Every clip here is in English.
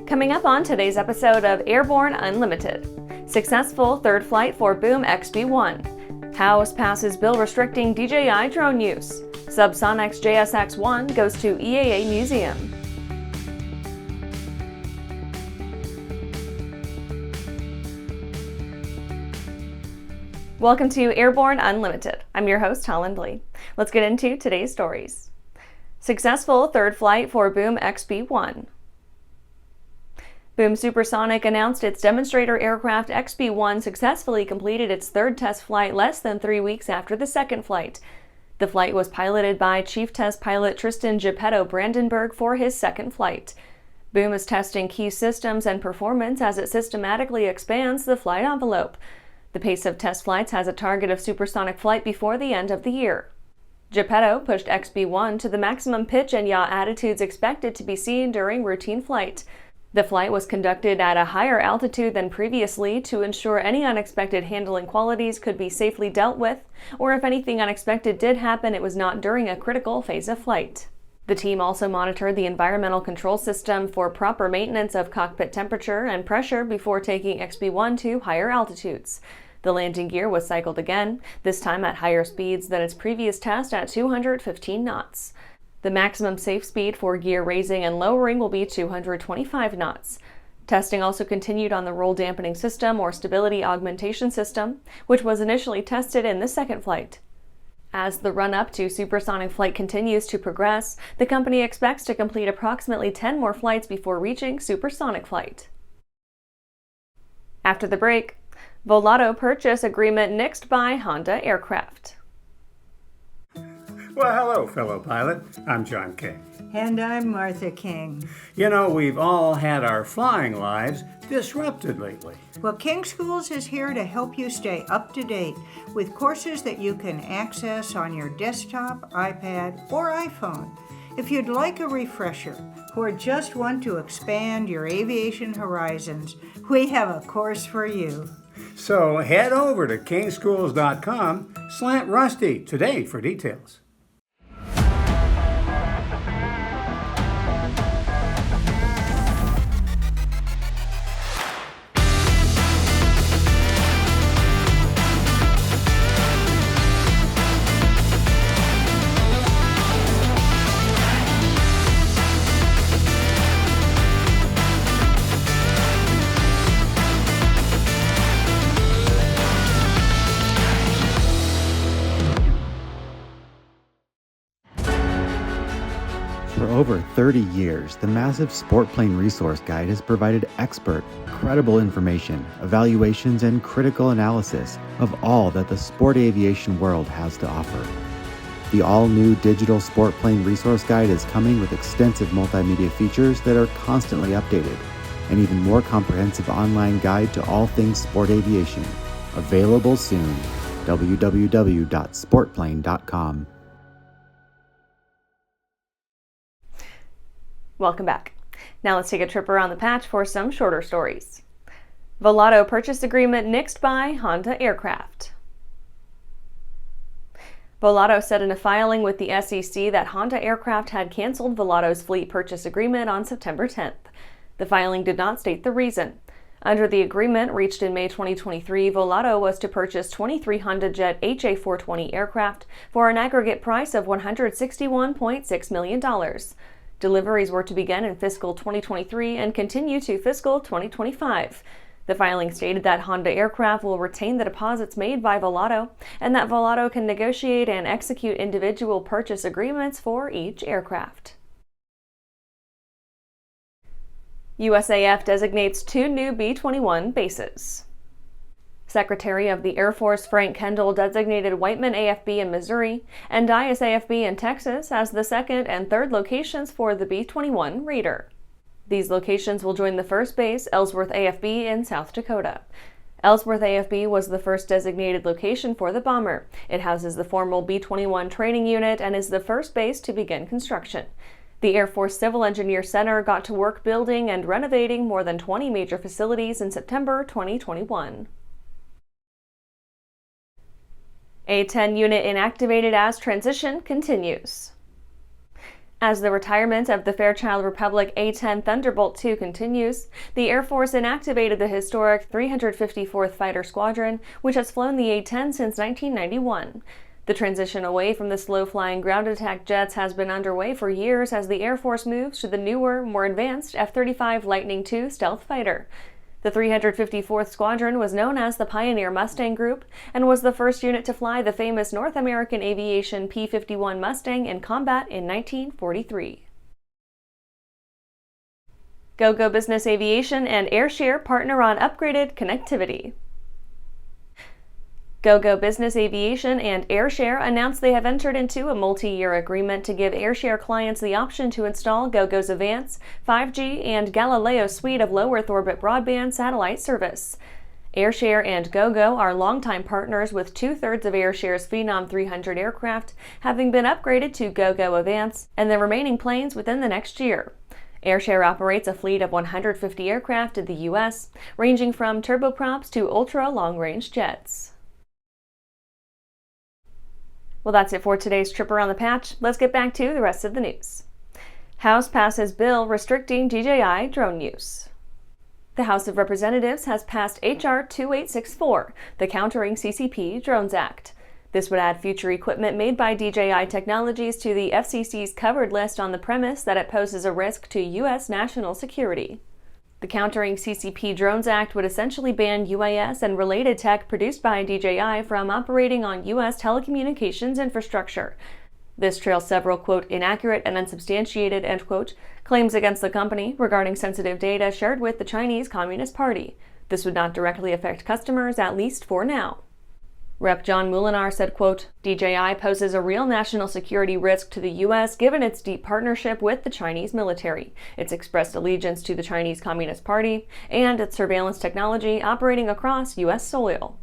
Coming up on today's episode of Airborne Unlimited. Successful third flight for Boom XB-1. House passes bill restricting DJI drone use. SubSonex JSX-1 goes to EAA museum. Welcome to Airborne Unlimited. I'm your host, Holland Lee. Let's get into today's stories. Successful third flight for Boom XB-1. Boom Supersonic announced its demonstrator aircraft XB-1 successfully completed its third test flight less than 3 weeks after the second flight. The flight was piloted by Chief Test Pilot Tristan Geppetto Brandenburg for his second flight. Boom is testing key systems and performance as it systematically expands the flight envelope. The pace of test flights has a target of supersonic flight before the end of the year. Geppetto pushed XB-1 to the maximum pitch and yaw attitudes expected to be seen during routine flight. The flight was conducted at a higher altitude than previously to ensure any unexpected handling qualities could be safely dealt with, or if anything unexpected did happen, it was not during a critical phase of flight. The team also monitored the environmental control system for proper maintenance of cockpit temperature and pressure before taking XB-1 to higher altitudes. The landing gear was cycled again, this time at higher speeds than its previous test at 215 knots. The maximum safe speed for gear raising and lowering will be 225 knots. Testing also continued on the roll dampening system or stability augmentation system, which was initially tested in the second flight. As the run-up to supersonic flight continues to progress, the company expects to complete approximately 10 more flights before reaching supersonic flight. After the break, Volato purchase agreement nixed by Honda aircraft. Well, hello, fellow pilot. I'm John King. And I'm Martha King. You know, we've all had our flying lives disrupted lately. Well, King Schools is here to help you stay up to date with courses that you can access on your desktop, iPad, or iPhone. If you'd like a refresher or just want to expand your aviation horizons, we have a course for you. So head over to kingschools.com/rusty today for details. For over 30 years, the massive Sport Plane Resource Guide has provided expert, credible information, evaluations, and critical analysis of all that the sport aviation world has to offer. The all-new digital Sport Plane Resource Guide is coming with extensive multimedia features that are constantly updated, an even more comprehensive online guide to all things sport aviation. Available soon. www.sportplane.com. Welcome back. Now let's take a trip around the patch for some shorter stories. Volato purchase agreement nixed by Honda aircraft. Volato said in a filing with the SEC that Honda aircraft had canceled Volato's fleet purchase agreement on September 10th. The filing did not state the reason. Under the agreement reached in May 2023, Volato was to purchase 23 Honda Jet HA420 aircraft for an aggregate price of $161.6 million. Deliveries were to begin in fiscal 2023 and continue to fiscal 2025. The filing stated that Honda aircraft will retain the deposits made by Volato and that Volato can negotiate and execute individual purchase agreements for each aircraft. USAF designates 2 new B-21 bases. Secretary of the Air Force Frank Kendall designated Whiteman AFB in Missouri and Dyess AFB in Texas as the second and third locations for the B-21 Raider. These locations will join the first base, Ellsworth AFB, in South Dakota. Ellsworth AFB was the first designated location for the bomber. It houses the formal B-21 training unit and is the first base to begin construction. The Air Force Civil Engineer Center got to work building and renovating more than 20 major facilities in September 2021. A 10-unit inactivated as transition continues. As the retirement of the Fairchild Republic A-10 Thunderbolt II continues, the Air Force inactivated the historic 354th Fighter Squadron, which has flown the A-10 since 1991. The transition away from the slow-flying ground attack jets has been underway for years as the Air Force moves to the newer, more advanced F-35 Lightning II stealth fighter. The 354th Squadron was known as the Pioneer Mustang Group and was the first unit to fly the famous North American Aviation P-51 Mustang in combat in 1943. Gogo Business Aviation and Airshare partner on upgraded connectivity. Gogo Business Aviation and Airshare announced they have entered into a multi-year agreement to give Airshare clients the option to install Gogo's Avance, 5G, and Galileo suite of low Earth orbit broadband satellite service. Airshare and Gogo are longtime partners, with two-thirds of Airshare's Phenom 300 aircraft having been upgraded to Gogo Avance, and the remaining planes within the next year. Airshare operates a fleet of 150 aircraft in the U.S., ranging from turboprops to ultra-long-range jets. Well, that's it for today's trip around the patch. Let's get back to the rest of the news. House passes bill restricting DJI drone use. The House of Representatives has passed H.R. 2864, the Countering CCP Drones Act. This would add future equipment made by DJI Technologies to the FCC's covered list on the premise that it poses a risk to U.S. national security. The Countering CCP Drones Act would essentially ban UAS and related tech produced by DJI from operating on U.S. telecommunications infrastructure. This trails several, quote, inaccurate and unsubstantiated, end quote, claims against the company regarding sensitive data shared with the Chinese Communist Party. This would not directly affect customers, at least for now. Rep. John Moulinar said, quote, DJI poses a real national security risk to the U.S. given its deep partnership with the Chinese military, its expressed allegiance to the Chinese Communist Party, and its surveillance technology operating across U.S. soil.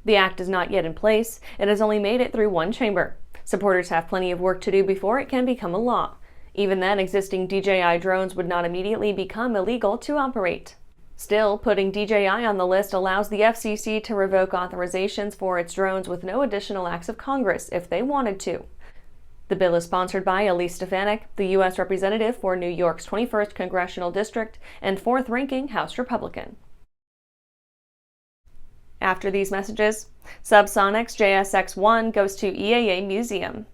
The act is not yet in place. It has only made it through one chamber. Supporters have plenty of work to do before it can become a law. Even then, existing DJI drones would not immediately become illegal to operate. Still, putting DJI on the list allows the FCC to revoke authorizations for its drones with no additional acts of Congress if they wanted to. The bill is sponsored by Elise Stefanik, the U.S. Representative for New York's 21st Congressional District and fourth-ranking House Republican. After these messages, SubSonex JSX-1 goes to EAA Museum.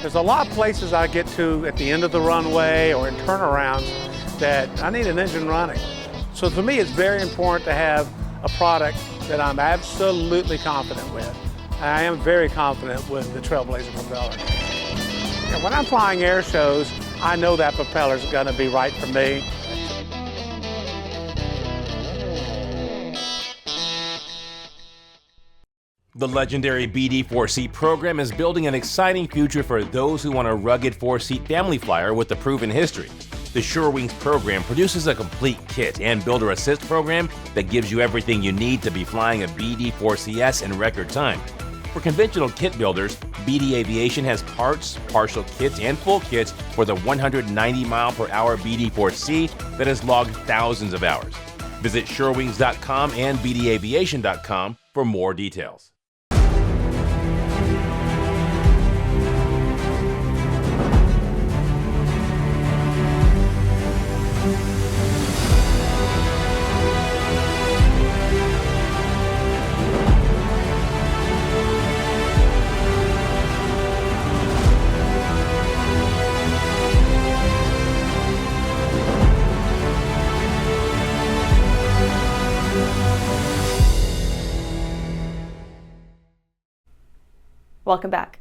There's a lot of places I get to at the end of the runway or in turnarounds that I need an engine running. So for me, it's very important to have a product that I'm absolutely confident with. I am very confident with the Trailblazer propeller. And when I'm flying air shows, I know that propeller is going to be right for me. The legendary BD4C program is building an exciting future for those who want a rugged four-seat family flyer with a proven history. The SureWings program produces a complete kit and builder assist program that gives you everything you need to be flying a BD4CS in record time. For conventional kit builders, BD Aviation has parts, partial kits, and full kits for the 190-mile-per-hour BD4C that has logged thousands of hours. Visit SureWings.com and BDAviation.com for more details. Welcome back.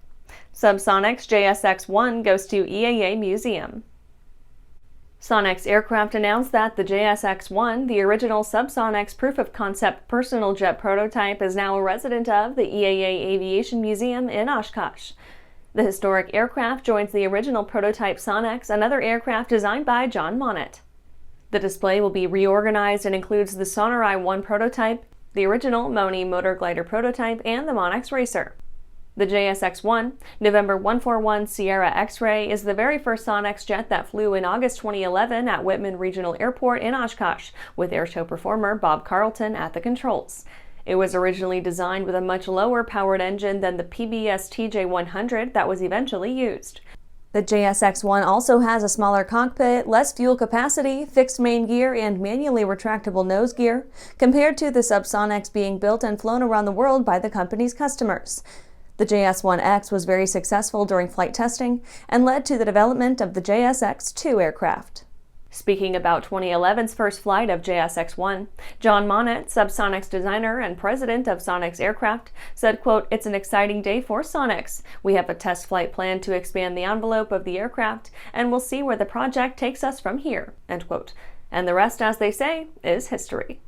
SubSonex JSX-1 goes to EAA Museum. Sonex Aircraft announced that the JSX-1, the original SubSonex proof-of-concept personal jet prototype, is now a resident of the EAA Aviation Museum in Oshkosh. The historic aircraft joins the original prototype Sonex, another aircraft designed by John Monnet. The display will be reorganized and includes the Sonorai 1 prototype, the original Moni motor glider prototype, and the Monex Racer. The JSX-1, November 141 Sierra X-Ray, is the very first Sonex jet that flew in August 2011 at Whitman Regional Airport in Oshkosh, with airshow performer Bob Carlton at the controls. It was originally designed with a much lower powered engine than the PBS TJ100 that was eventually used. The JSX-1 also has a smaller cockpit, less fuel capacity, fixed main gear, and manually retractable nose gear, compared to the SubSonex being built and flown around the world by the company's customers. The JS-1X was very successful during flight testing and led to the development of the JSX-2 aircraft. Speaking about 2011's first flight of JSX-1, John Monnet, SubSonex designer and president of Sonex Aircraft, said, quote, "It's an exciting day for Sonex. We have a test flight planned to expand the envelope of the aircraft, and we'll see where the project takes us from here," end quote. And the rest, as they say, is history.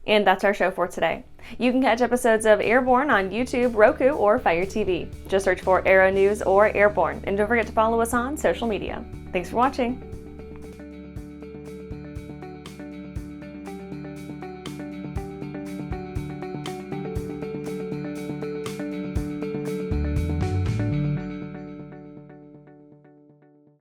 And that's our show for today. You can catch episodes of Airborne on YouTube, Roku, or Fire TV. Just search for Aero-News or Airborne, and don't forget to follow us on social media. Thanks for watching.